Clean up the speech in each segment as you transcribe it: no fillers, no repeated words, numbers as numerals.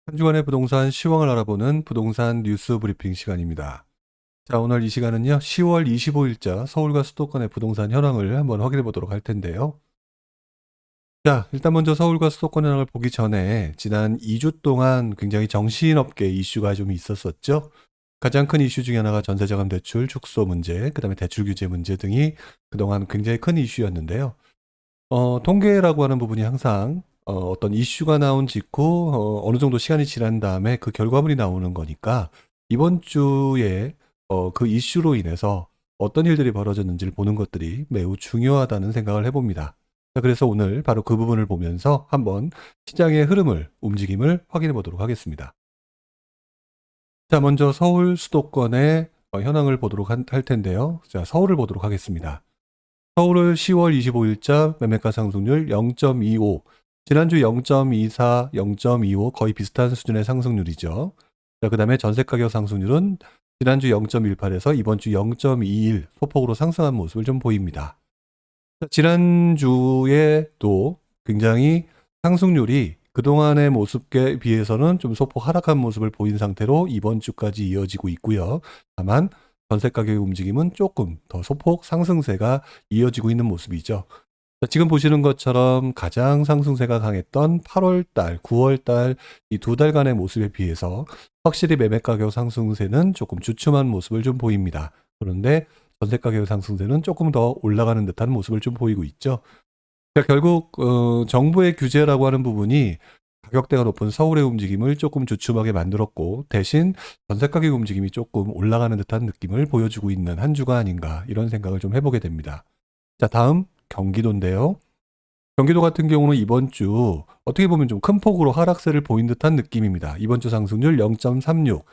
한 주간의 부동산 시황을 알아보는 부동산 뉴스 브리핑 시간입니다. 자, 오늘 이 시간은요, 10월 25일자 서울과 수도권의 부동산 현황을 한번 확인해 보도록 할 텐데요. 자, 일단 먼저 서울과 수도권 현황을 보기 전에 지난 2주 동안 굉장히 정신없게 이슈가 좀 있었었죠. 가장 큰 이슈 중에 하나가 전세자금 대출 축소 문제, 그다음에 대출 규제 문제 등이 그동안 굉장히 큰 이슈였는데요. 통계라고 하는 부분이 항상 어떤 이슈가 나온 직후 어느 정도 시간이 지난 다음에 그 결과물이 나오는 거니까 이번 주에 그 이슈로 인해서 어떤 일들이 벌어졌는지를 보는 것들이 매우 중요하다는 생각을 해 봅니다. 자, 그래서 오늘 바로 그 부분을 보면서 한번 시장의 흐름을, 움직임을 확인해 보도록 하겠습니다. 자, 먼저 서울 수도권의 현황을 보도록 할 텐데요. 자, 서울을 보도록 하겠습니다. 서울을 10월 25일자 매매가 상승률 0.25, 지난주 0.24, 0.25 거의 비슷한 수준의 상승률이죠. 자, 그다음에 전세 가격 상승률은 지난주 0.18에서 이번 주 0.21 소폭으로 상승한 모습을 좀 보입니다. 자, 지난주에 또 굉장히 상승률이 그동안의 모습에 비해서는 좀 소폭 하락한 모습을 보인 상태로 이번 주까지 이어지고 있고요. 다만 전세 가격의 움직임은 조금 더 소폭 상승세가 이어지고 있는 모습이죠. 자, 지금 보시는 것처럼 가장 상승세가 강했던 8월 달, 9월 달 이 두 달간의 모습에 비해서 확실히 매매 가격 상승세는 조금 주춤한 모습을 좀 보입니다. 그런데 전세 가격 상승세는 조금 더 올라가는 듯한 모습을 좀 보이고 있죠. 그러니까 결국 정부의 규제라고 하는 부분이 가격대가 높은 서울의 움직임을 조금 주춤하게 만들었고, 대신 전세 가격 움직임이 조금 올라가는 듯한 느낌을 보여주고 있는 한 주가 아닌가, 이런 생각을 좀 해보게 됩니다. 자, 다음 경기도인데요. 경기도 같은 경우는 이번 주 어떻게 보면 좀 큰 폭으로 하락세를 보인 듯한 느낌입니다. 이번 주 상승률 0.36,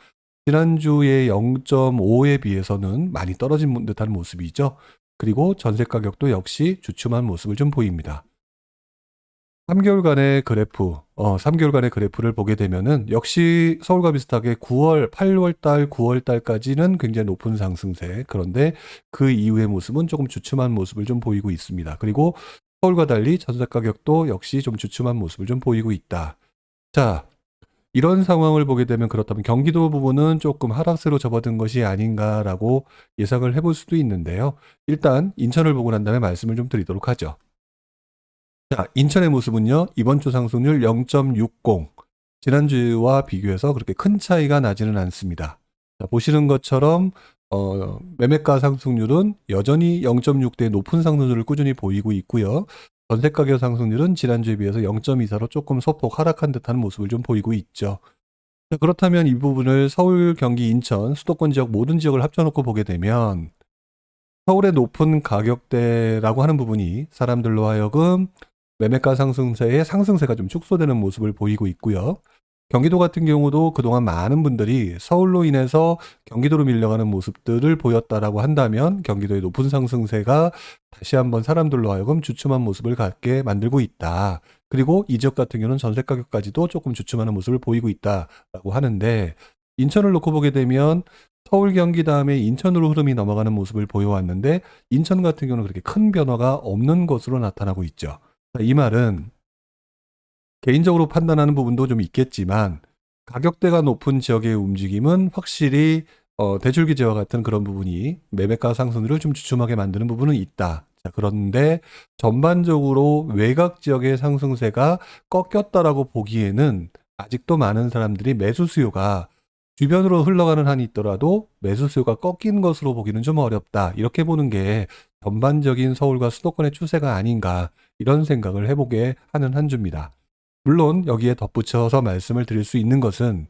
지난주에 0.5에 비해서는 많이 떨어진 듯한 모습이죠. 그리고 전세 가격도 역시 주춤한 모습을 좀 보입니다. 3개월간의 그래프, 3개월간의 그래프를 보게 되면은 역시 서울과 비슷하게 8월 달, 9월 달까지는 굉장히 높은 상승세. 그런데 그 이후의 모습은 조금 주춤한 모습을 좀 보이고 있습니다. 그리고 서울과 달리 전세 가격도 역시 좀 주춤한 모습을 좀 보이고 있다. 자, 이런 상황을 보게 되면 그렇다면 경기도 부분은 조금 하락세로 접어든 것이 아닌가라고 예상을 해볼 수도 있는데요. 일단 인천을 보고 난 다음에 말씀을 좀 드리도록 하죠. 자, 인천의 모습은요, 이번 주 상승률 0.60. 지난주와 비교해서 그렇게 큰 차이가 나지는 않습니다. 자, 보시는 것처럼, 매매가 상승률은 여전히 0.6대 높은 상승률을 꾸준히 보이고 있고요. 전세 가격 상승률은 지난주에 비해서 0.24로 조금 소폭 하락한 듯한 모습을 좀 보이고 있죠. 자, 그렇다면 이 부분을 서울, 경기, 인천, 수도권 지역 모든 지역을 합쳐놓고 보게 되면 서울의 높은 가격대라고 하는 부분이 사람들로 하여금 매매가 상승세의 상승세가 좀 축소되는 모습을 보이고 있고요. 경기도 같은 경우도 그동안 많은 분들이 서울로 인해서 경기도로 밀려가는 모습들을 보였다라고 한다면 경기도의 높은 상승세가 다시 한번 사람들로 하여금 주춤한 모습을 갖게 만들고 있다. 그리고 이 지역 같은 경우는 전세 가격까지도 조금 주춤하는 모습을 보이고 있다라고 하는데, 인천을 놓고 보게 되면 서울, 경기 다음에 인천으로 흐름이 넘어가는 모습을 보여왔는데, 인천 같은 경우는 그렇게 큰 변화가 없는 것으로 나타나고 있죠. 이 말은 개인적으로 판단하는 부분도 좀 있겠지만, 가격대가 높은 지역의 움직임은 확실히 대출 규제와 같은 그런 부분이 매매가 상승률을 좀 주춤하게 만드는 부분은 있다. 자, 그런데 전반적으로 외곽 지역의 상승세가 꺾였다라고 보기에는 아직도 많은 사람들이 매수 수요가 주변으로 흘러가는 한이 있더라도 매수 수요가 꺾인 것으로 보기는 좀 어렵다. 이렇게 보는 게 전반적인 서울과 수도권의 추세가 아닌가, 이런 생각을 해보게 하는 한 주입니다. 물론 여기에 덧붙여서 말씀을 드릴 수 있는 것은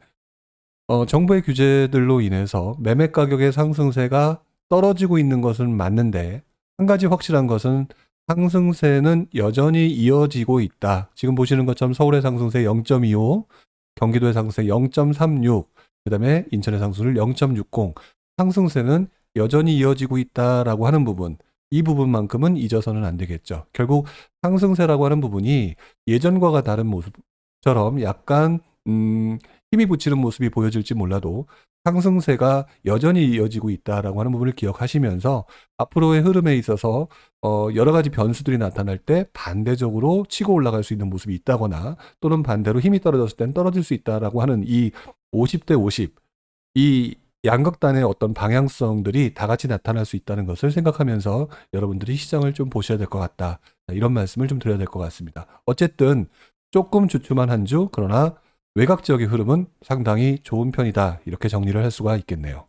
정부의 규제들로 인해서 매매 가격의 상승세가 떨어지고 있는 것은 맞는데, 한 가지 확실한 것은 상승세는 여전히 이어지고 있다. 지금 보시는 것처럼 서울의 상승세 0.25, 경기도의 상승세 0.36, 그다음에 인천의 상승률 0.60. 상승세는 여전히 이어지고 있다라고 하는 부분, 이 부분만큼은 잊어서는 안 되겠죠. 결국 상승세라고 하는 부분이 예전과 다른 모습처럼 약간 힘이 붙이는 모습이 보여질지 몰라도 상승세가 여전히 이어지고 있다라고 하는 부분을 기억하시면서 앞으로의 흐름에 있어서 여러 가지 변수들이 나타날 때 반대적으로 치고 올라갈 수 있는 모습이 있다거나 또는 반대로 힘이 떨어졌을 땐 떨어질 수 있다라고 하는 이 50대 50, 이 양극단의 어떤 방향성들이 다 같이 나타날 수 있다는 것을 생각하면서 여러분들이 시장을 좀 보셔야 될 것 같다. 이런 말씀을 좀 드려야 될 것 같습니다. 어쨌든 조금 주춤한 한 주, 그러나 외곽 지역의 흐름은 상당히 좋은 편이다. 이렇게 정리를 할 수가 있겠네요.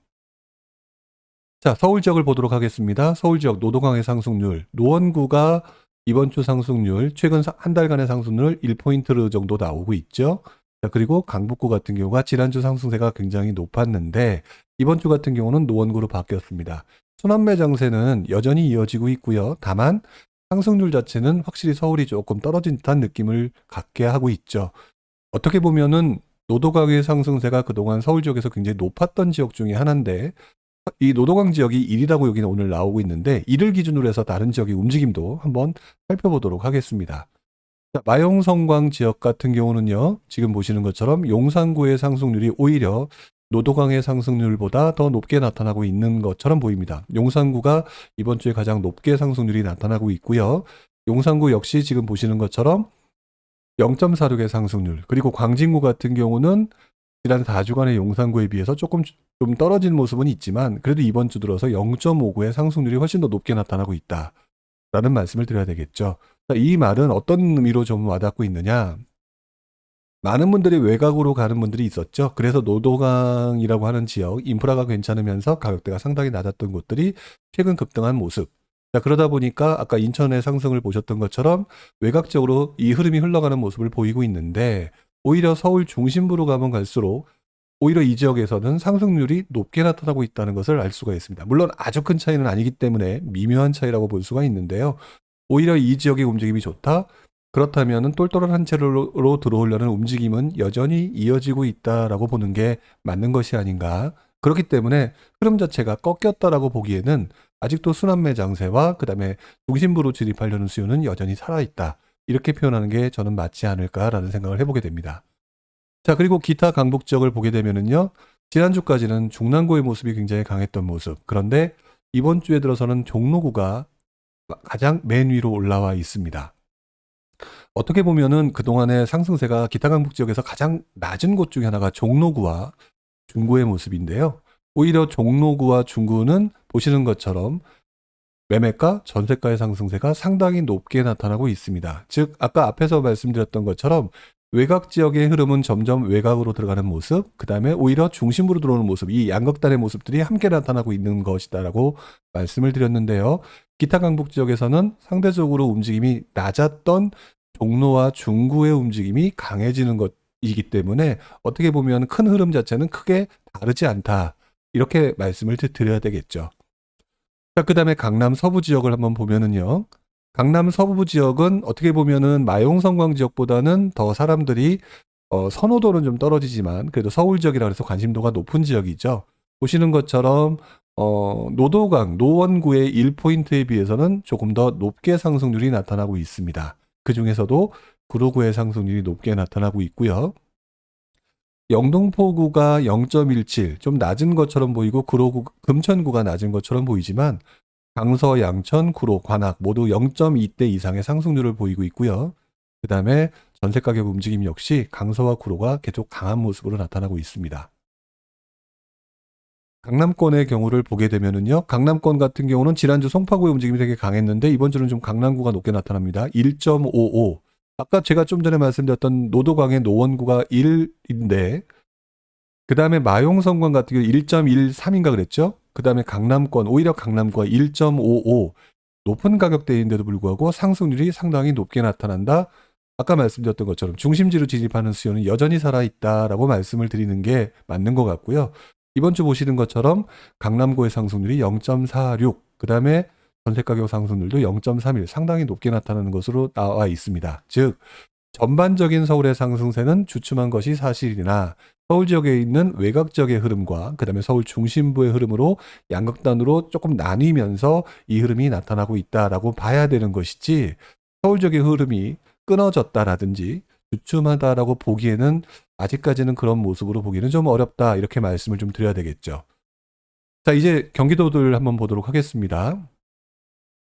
자, 서울 지역을 보도록 하겠습니다. 서울 지역 노동강의 상승률, 노원구가 이번 주 상승률, 최근 한 달간의 상승률 1포인트 정도 나오고 있죠. 자, 그리고 강북구 같은 경우가 지난주 상승세가 굉장히 높았는데 이번 주 같은 경우는 노원구로 바뀌었습니다. 순환매 장세는 여전히 이어지고 있고요. 다만 상승률 자체는 확실히 서울이 조금 떨어진 듯한 느낌을 갖게 하고 있죠. 어떻게 보면은 노도강의 상승세가 그동안 서울 지역에서 굉장히 높았던 지역 중에 하나인데 이 노도강 지역이 1이라고 여기는 오늘 나오고 있는데 이를 기준으로 해서 다른 지역의 움직임도 한번 살펴보도록 하겠습니다. 자, 마용성광 지역 같은 경우는요. 지금 보시는 것처럼 용산구의 상승률이 오히려 노도강의 상승률보다 더 높게 나타나고 있는 것처럼 보입니다. 용산구가 이번 주에 가장 높게 상승률이 나타나고 있고요. 용산구 역시 지금 보시는 것처럼 0.46의 상승률, 그리고 광진구 같은 경우는 지난 4주간의 용산구에 비해서 조금 좀 떨어진 모습은 있지만 그래도 이번 주 들어서 0.59의 상승률이 훨씬 더 높게 나타나고 있다라는 말씀을 드려야 되겠죠. 이 말은 어떤 의미로 좀 와닿고 있느냐. 많은 분들이 외곽으로 가는 분들이 있었죠. 그래서 노도강이라고 하는 지역, 인프라가 괜찮으면서 가격대가 상당히 낮았던 곳들이 최근 급등한 모습. 자, 그러다 보니까 아까 인천의 상승을 보셨던 것처럼 외곽적으로 이 흐름이 흘러가는 모습을 보이고 있는데 오히려 서울 중심부로 가면 갈수록 오히려 이 지역에서는 상승률이 높게 나타나고 있다는 것을 알 수가 있습니다. 물론 아주 큰 차이는 아니기 때문에 미묘한 차이라고 볼 수가 있는데요. 오히려 이 지역의 움직임이 좋다? 그렇다면 똘똘한 채로 들어오려는 움직임은 여전히 이어지고 있다라고 보는 게 맞는 것이 아닌가. 그렇기 때문에 흐름 자체가 꺾였다라고 보기에는 아직도 순환매 장세와 그 다음에 중심부로 진입하려는 수요는 여전히 살아있다. 이렇게 표현하는 게 저는 맞지 않을까라는 생각을 해보게 됩니다. 자, 그리고 기타 강북 지역을 보게 되면은요. 지난주까지는 중랑구의 모습이 굉장히 강했던 모습. 그런데 이번 주에 들어서는 종로구가 가장 맨 위로 올라와 있습니다. 어떻게 보면은 그동안의 상승세가 기타 강북 지역에서 가장 낮은 곳 중에 하나가 종로구와 중구의 모습인데요. 오히려 종로구와 중구는 보시는 것처럼 매매가, 전세가의 상승세가 상당히 높게 나타나고 있습니다. 즉 아까 앞에서 말씀드렸던 것처럼 외곽 지역의 흐름은 점점 외곽으로 들어가는 모습, 그 다음에 오히려 중심부로 들어오는 모습, 이 양극단의 모습들이 함께 나타나고 있는 것이다라고 말씀을 드렸는데요. 기타 강북 지역에서는 상대적으로 움직임이 낮았던 종로와 중구의 움직임이 강해지는 것이기 때문에 어떻게 보면 큰 흐름 자체는 크게 다르지 않다. 이렇게 말씀을 드려야 되겠죠. 자, 그 다음에 강남 서부 지역을 한번 보면은요. 강남 서부 지역은 어떻게 보면은 마용성광 지역보다는 더 사람들이 선호도는 좀 떨어지지만 그래도 서울 지역이라 해서 관심도가 높은 지역이죠. 보시는 것처럼 노도강, 노원구의 1포인트에 비해서는 조금 더 높게 상승률이 나타나고 있습니다. 그 중에서도 구로구의 상승률이 높게 나타나고 있고요. 영등포구가 0.17, 좀 낮은 것처럼 보이고 구로구, 금천구가 낮은 것처럼 보이지만 강서, 양천, 구로, 관악 모두 0.2대 이상의 상승률을 보이고 있고요. 그 다음에 전세가격 움직임 역시 강서와 구로가 계속 강한 모습으로 나타나고 있습니다. 강남권의 경우를 보게 되면은요. 강남권 같은 경우는 지난주 송파구의 움직임이 되게 강했는데 이번 주는 좀 강남구가 높게 나타납니다. 1.55. 아까 제가 좀 전에 말씀드렸던 노도강의 노원구가 1인데 그 다음에 마용성광 같은 경우 1.13인가 그랬죠? 그 다음에 강남권, 오히려 강남구가 1.55 높은 가격대인데도 불구하고 상승률이 상당히 높게 나타난다. 아까 말씀드렸던 것처럼 중심지로 진입하는 수요는 여전히 살아있다라고 말씀을 드리는 게 맞는 것 같고요. 이번 주 보시는 것처럼 강남구의 상승률이 0.46, 그 다음에 전세가격 상승률도 0.31 상당히 높게 나타나는 것으로 나와 있습니다. 즉 전반적인 서울의 상승세는 주춤한 것이 사실이나 서울 지역에 있는 외곽 지역의 흐름과 그 다음에 서울 중심부의 흐름으로 양극단으로 조금 나뉘면서 이 흐름이 나타나고 있다라고 봐야 되는 것이지 서울 지역의 흐름이 끊어졌다라든지 주춤하다라고 보기에는 아직까지는 그런 모습으로 보기는 좀 어렵다. 이렇게 말씀을 좀 드려야 되겠죠. 자, 이제 경기도들 한번 보도록 하겠습니다.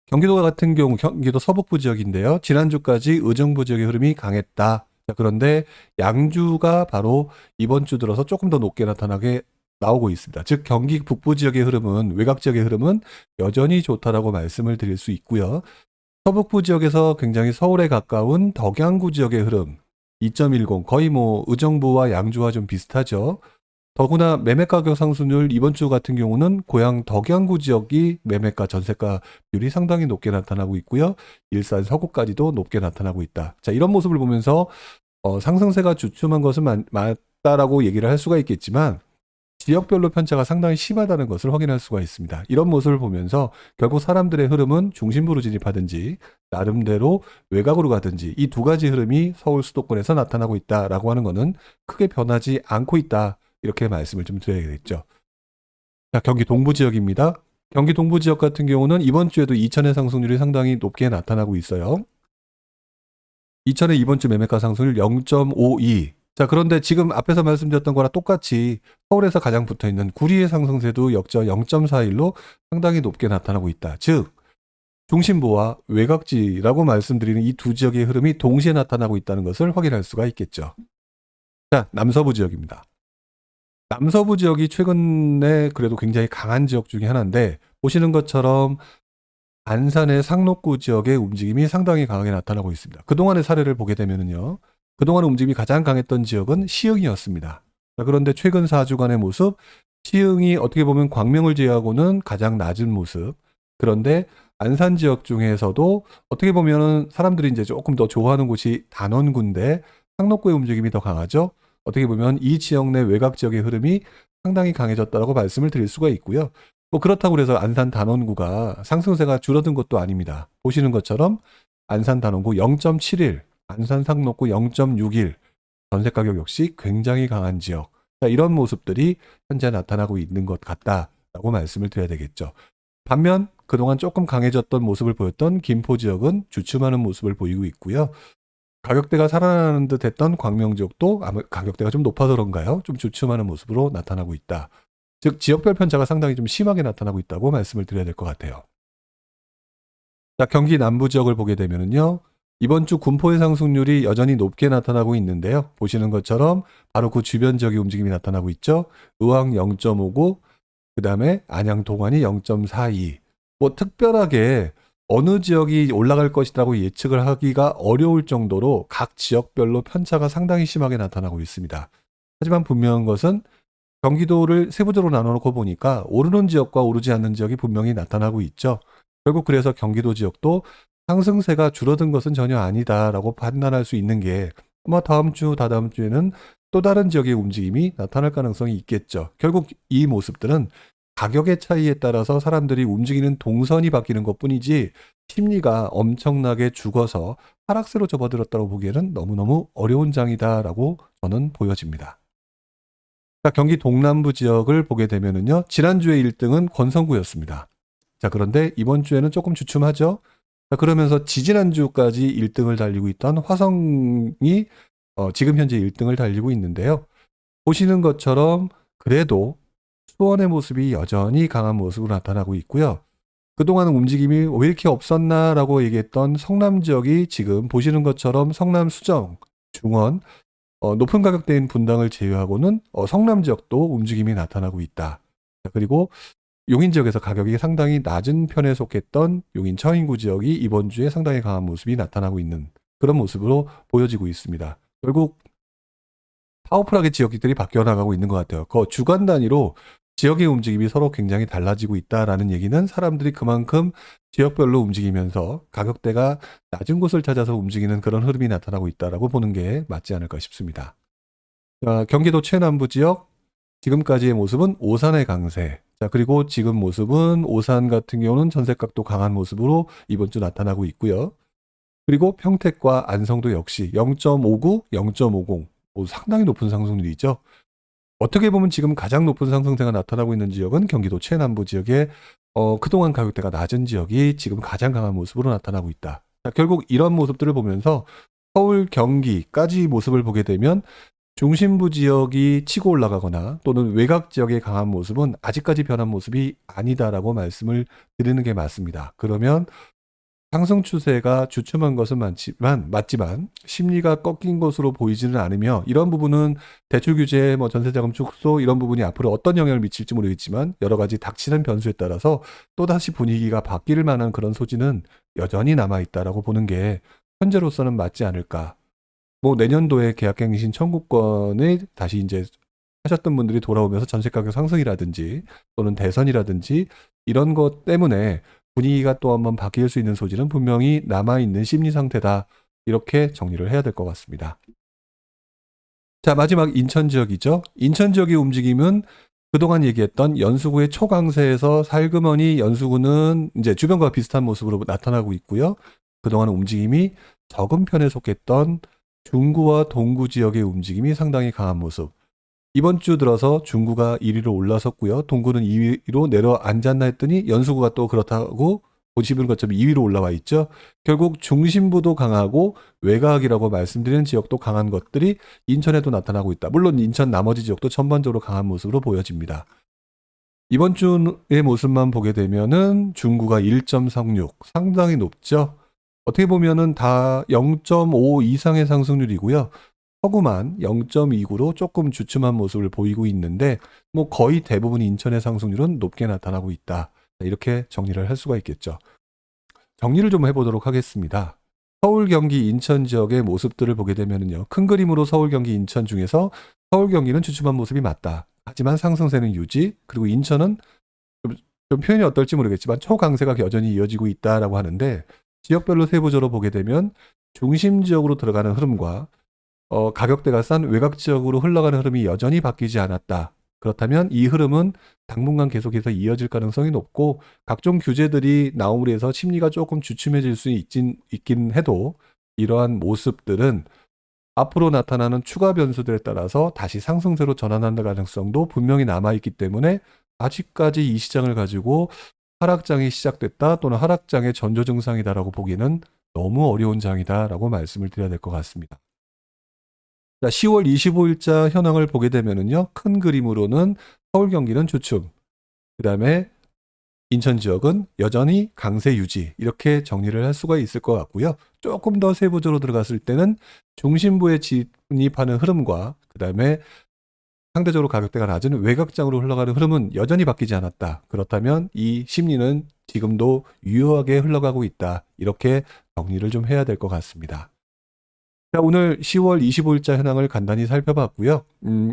경기도 같은 경우 경기도 서북부 지역인데요. 지난주까지 의정부 지역의 흐름이 강했다. 자, 그런데 양주가 바로 이번 주 들어서 조금 더 높게 나타나게 나오고 있습니다. 즉 경기 북부 지역의 흐름은 외곽 지역의 흐름은 여전히 좋다라고 말씀을 드릴 수 있고요. 서북부 지역에서 굉장히 서울에 가까운 덕양구 지역의 흐름 2.10 거의 뭐 의정부와 양주와 좀 비슷하죠. 더구나 매매가격 상승률 이번 주 같은 경우는 고향 덕양구 지역이 매매가 전세가 율이 상당히 높게 나타나고 있고요. 일산 서구까지도 높게 나타나고 있다. 자, 이런 모습을 보면서 상승세가 주춤한 것은 맞다라고 얘기를 할 수가 있겠지만 지역별로 편차가 상당히 심하다는 것을 확인할 수가 있습니다. 이런 모습을 보면서 결국 사람들의 흐름은 중심부로 진입하든지 나름대로 외곽으로 가든지 이 두 가지 흐름이 서울 수도권에서 나타나고 있다라고 하는 것은 크게 변하지 않고 있다. 이렇게 말씀을 좀 드려야겠죠. 자, 경기 동부 지역입니다. 경기 동부 지역 같은 경우는 이번 주에도 이천의 상승률이 상당히 높게 나타나고 있어요. 이천의 이번 주 매매가 상승률 0.52. 자, 그런데 지금 앞에서 말씀드렸던 거랑 똑같이 서울에서 가장 붙어 있는 구리의 상승세도 역저 0.41로 상당히 높게 나타나고 있다. 즉, 중심부와 외곽지라고 말씀드리는 이 두 지역의 흐름이 동시에 나타나고 있다는 것을 확인할 수가 있겠죠. 자, 남서부 지역입니다. 남서부 지역이 최근에 그래도 굉장히 강한 지역 중에 하나인데 보시는 것처럼 안산의 상록구 지역의 움직임이 상당히 강하게 나타나고 있습니다. 그동안의 사례를 보게 되면요. 그동안 움직임이 가장 강했던 지역은 시흥이었습니다. 자, 그런데 최근 4주간의 모습, 시흥이 어떻게 보면 광명을 제외하고는 가장 낮은 모습. 그런데 안산 지역 중에서도 어떻게 보면 사람들이 이제 조금 더 좋아하는 곳이 단원구인데 상록구의 움직임이 더 강하죠. 어떻게 보면 이 지역 내 외곽 지역의 흐름이 상당히 강해졌다고 말씀을 드릴 수가 있고요. 뭐 그렇다고 해서 안산 단원구가 상승세가 줄어든 것도 아닙니다. 보시는 것처럼 안산 단원구 0.71, 안산 상록구 0.61, 전세 가격 역시 굉장히 강한 지역. 자, 이런 모습들이 현재 나타나고 있는 것 같다라고 말씀을 드려야 되겠죠. 반면 그동안 조금 강해졌던 모습을 보였던 김포 지역은 주춤하는 모습을 보이고 있고요. 가격대가 살아나는 듯 했던 광명 지역도 아마 가격대가 좀 높아서 그런가요? 좀 주춤하는 모습으로 나타나고 있다. 즉 지역별 편차가 상당히 좀 심하게 나타나고 있다고 말씀을 드려야 될 것 같아요. 자, 경기 남부 지역을 보게 되면요. 이번 주 군포의 상승률이 여전히 높게 나타나고 있는데요. 보시는 것처럼 바로 그 주변 지역의 움직임이 나타나고 있죠. 의왕 0.59, 그 다음에 안양 동안이 0.42. 뭐 특별하게 어느 지역이 올라갈 것이라고 예측을 하기가 어려울 정도로 각 지역별로 편차가 상당히 심하게 나타나고 있습니다. 하지만 분명한 것은 경기도를 세부적으로 나눠놓고 보니까 오르는 지역과 오르지 않는 지역이 분명히 나타나고 있죠. 결국 그래서 경기도 지역도 상승세가 줄어든 것은 전혀 아니다라고 판단할 수 있는 게 아마 다음 주, 다다음 주에는 또 다른 지역의 움직임이 나타날 가능성이 있겠죠. 결국 이 모습들은 가격의 차이에 따라서 사람들이 움직이는 동선이 바뀌는 것뿐이지 심리가 엄청나게 죽어서 하락세로 접어들었다고 보기에는 너무너무 어려운 장이다라고 저는 보여집니다. 자, 경기 동남부 지역을 보게 되면요. 지난주에 1등은 권성구였습니다. 자, 그런데 이번 주에는 조금 주춤하죠. 자, 그러면서 지지난주까지 1등을 달리고 있던 화성이 지금 현재 1등을 달리고 있는데요. 보시는 것처럼 그래도 수원의 모습이 여전히 강한 모습으로 나타나고 있고요. 그동안 움직임이 왜 이렇게 없었나라고 얘기했던 성남 지역이 지금 보시는 것처럼 성남 수정, 중원, 높은 가격대인 분당을 제외하고는 성남 지역도 움직임이 나타나고 있다. 그리고 용인 지역에서 가격이 상당히 낮은 편에 속했던 용인 처인구 지역이 이번 주에 상당히 강한 모습이 나타나고 있는 그런 모습으로 보여지고 있습니다. 결국 파워풀하게 지역들이 바뀌어 나가고 있는 것 같아요. 그 주간 단위로 지역의 움직임이 서로 굉장히 달라지고 있다라는 얘기는 사람들이 그만큼 지역별로 움직이면서 가격대가 낮은 곳을 찾아서 움직이는 그런 흐름이 나타나고 있다라고 보는 게 맞지 않을까 싶습니다. 자, 경기도 최남부 지역 지금까지의 모습은 오산의 강세. 자, 그리고 지금 모습은 오산 같은 경우는 전세값도 강한 모습으로 이번 주 나타나고 있고요. 그리고 평택과 안성도 역시 0.59, 0.50. 상당히 높은 상승률이죠. 어떻게 보면 지금 가장 높은 상승세가 나타나고 있는 지역은 경기도 최남부 지역에 그동안 가격대가 낮은 지역이 지금 가장 강한 모습으로 나타나고 있다. 자, 결국 이런 모습들을 보면서 서울, 경기까지 모습을 보게 되면 중심부 지역이 치고 올라가거나 또는 외곽 지역의 강한 모습은 아직까지 변한 모습이 아니다라고 말씀을 드리는 게 맞습니다. 그러면 상승 추세가 주춤한 것은 맞지만 심리가 꺾인 것으로 보이지는 않으며, 이런 부분은 대출 규제, 전세자금 축소 이런 부분이 앞으로 어떤 영향을 미칠지 모르겠지만 여러 가지 닥치는 변수에 따라서 또다시 분위기가 바뀔 만한 그런 소지는 여전히 남아있다라고 보는 게 현재로서는 맞지 않을까. 내년도에 계약갱신 청구권을 다시 이제 하셨던 분들이 돌아오면서 전세 가격 상승이라든지 또는 대선이라든지 이런 것 때문에 분위기가 또 한번 바뀔 수 있는 소지는 분명히 남아있는 심리 상태다. 이렇게 정리를 해야 될 것 같습니다. 자, 마지막 인천 지역이죠. 인천 지역의 움직임은 그동안 얘기했던 연수구의 초강세에서 살그머니 연수구는 이제 주변과 비슷한 모습으로 나타나고 있고요. 그동안 움직임이 적은 편에 속했던 중구와 동구 지역의 움직임이 상당히 강한 모습. 이번 주 들어서 중구가 1위로 올라섰고요. 동구는 2위로 내려앉았나 했더니 연수구가 또 그렇다고 보시는 것처럼 2위로 올라와 있죠. 결국 중심부도 강하고 외곽이라고 말씀드리는 지역도 강한 것들이 인천에도 나타나고 있다. 물론 인천 나머지 지역도 전반적으로 강한 모습으로 보여집니다. 이번 주의 모습만 보게 되면은 중구가 1.36 상당히 높죠. 어떻게 보면은 다 0.5 이상의 상승률이고요. 서구만 0.29로 조금 주춤한 모습을 보이고 있는데 거의 대부분 인천의 상승률은 높게 나타나고 있다. 이렇게 정리를 할 수가 있겠죠. 정리를 좀 해보도록 하겠습니다. 서울, 경기, 인천 지역의 모습들을 보게 되면요. 큰 그림으로 서울, 경기, 인천 중에서 서울, 경기는 주춤한 모습이 맞다. 하지만 상승세는 유지, 그리고 인천은 좀 표현이 어떨지 모르겠지만 초강세가 여전히 이어지고 있다라고 하는데, 지역별로 세부적으로 보게 되면 중심 지역으로 들어가는 흐름과 가격대가 싼 외곽 지역으로 흘러가는 흐름이 여전히 바뀌지 않았다. 그렇다면 이 흐름은 당분간 계속해서 이어질 가능성이 높고, 각종 규제들이 나옴으로 해서 심리가 조금 주춤해질 수 있긴 해도 이러한 모습들은 앞으로 나타나는 추가 변수들에 따라서 다시 상승세로 전환하는 가능성도 분명히 남아있기 때문에 아직까지 이 시장을 가지고 하락장이 시작됐다 또는 하락장의 전조 증상이다라고 보기는 너무 어려운 장이다라고 말씀을 드려야 될 것 같습니다. 자, 10월 25일자 현황을 보게 되면은요, 큰 그림으로는 서울, 경기는 주춤, 그 다음에 인천 지역은 여전히 강세 유지, 이렇게 정리를 할 수가 있을 것 같고요. 조금 더 세부적으로 들어갔을 때는 중심부에 진입하는 흐름과 그 다음에 상대적으로 가격대가 낮은 외곽장으로 흘러가는 흐름은 여전히 바뀌지 않았다. 그렇다면 이 심리는 지금도 유효하게 흘러가고 있다. 이렇게 정리를 좀 해야 될 것 같습니다. 자, 오늘 10월 25일자 현황을 간단히 살펴봤고요.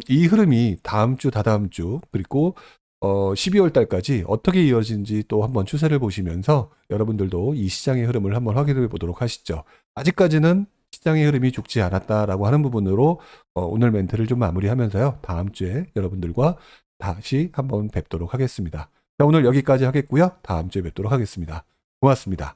이 흐름이 다음 주, 다다음 주, 그리고 12월 달까지 어떻게 이어진지 또 한번 추세를 보시면서 여러분들도 이 시장의 흐름을 한번 확인해 보도록 하시죠. 아직까지는 시장의 흐름이 죽지 않았다라고 하는 부분으로 오늘 멘트를 좀 마무리하면서요. 다음 주에 여러분들과 다시 한번 뵙도록 하겠습니다. 자, 오늘 여기까지 하겠고요. 다음 주에 뵙도록 하겠습니다. 고맙습니다.